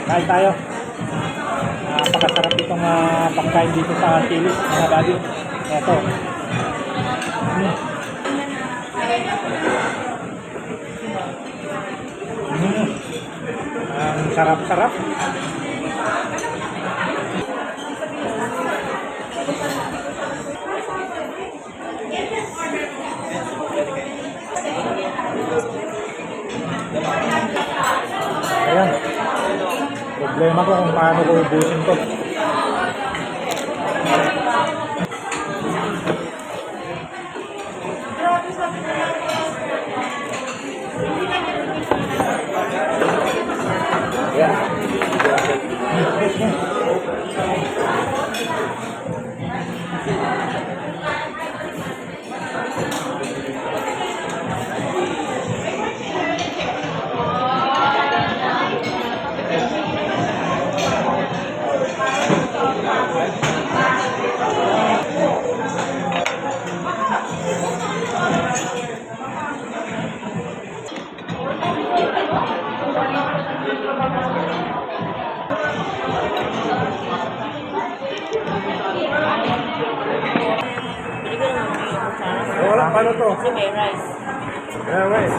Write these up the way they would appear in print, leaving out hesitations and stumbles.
Kain tayo. Napakasarap itong pagkain dito sa Chili's, mga buddy. Ito. Ang sarap-sarap. Ayan. Problema ko kung paano ko ubusin to. Wala, paano to? Kasi may rice. Yeah, rice.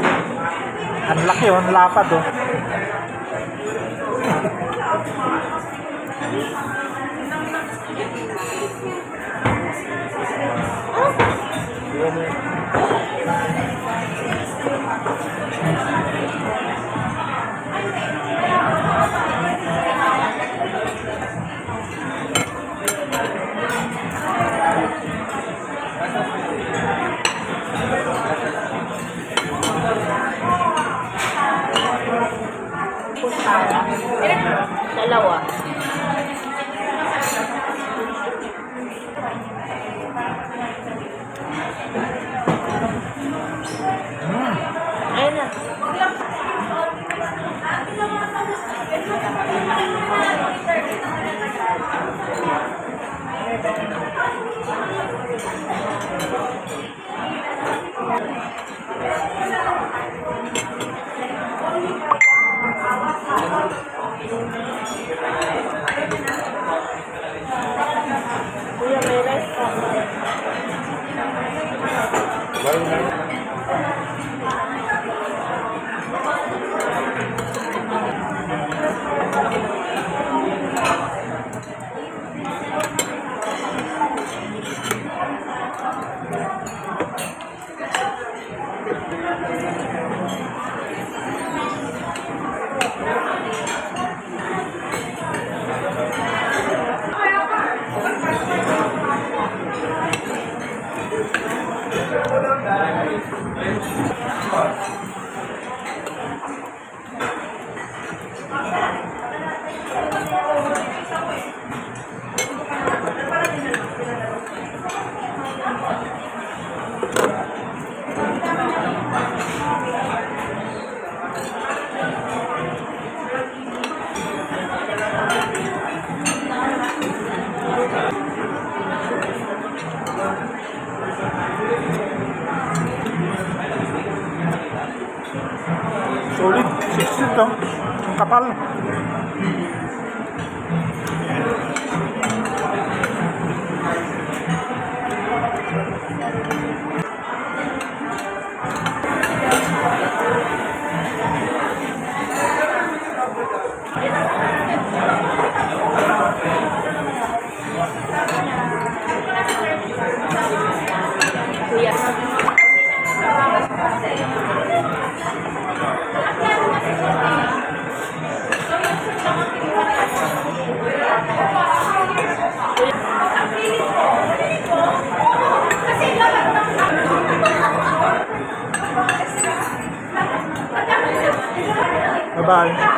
Ang laki oh, ang lapad oh. Dalawa. Ayun na. Kuya, may rice pa. Solid, 60 to. Ang kapal. Kuya. Bye-bye.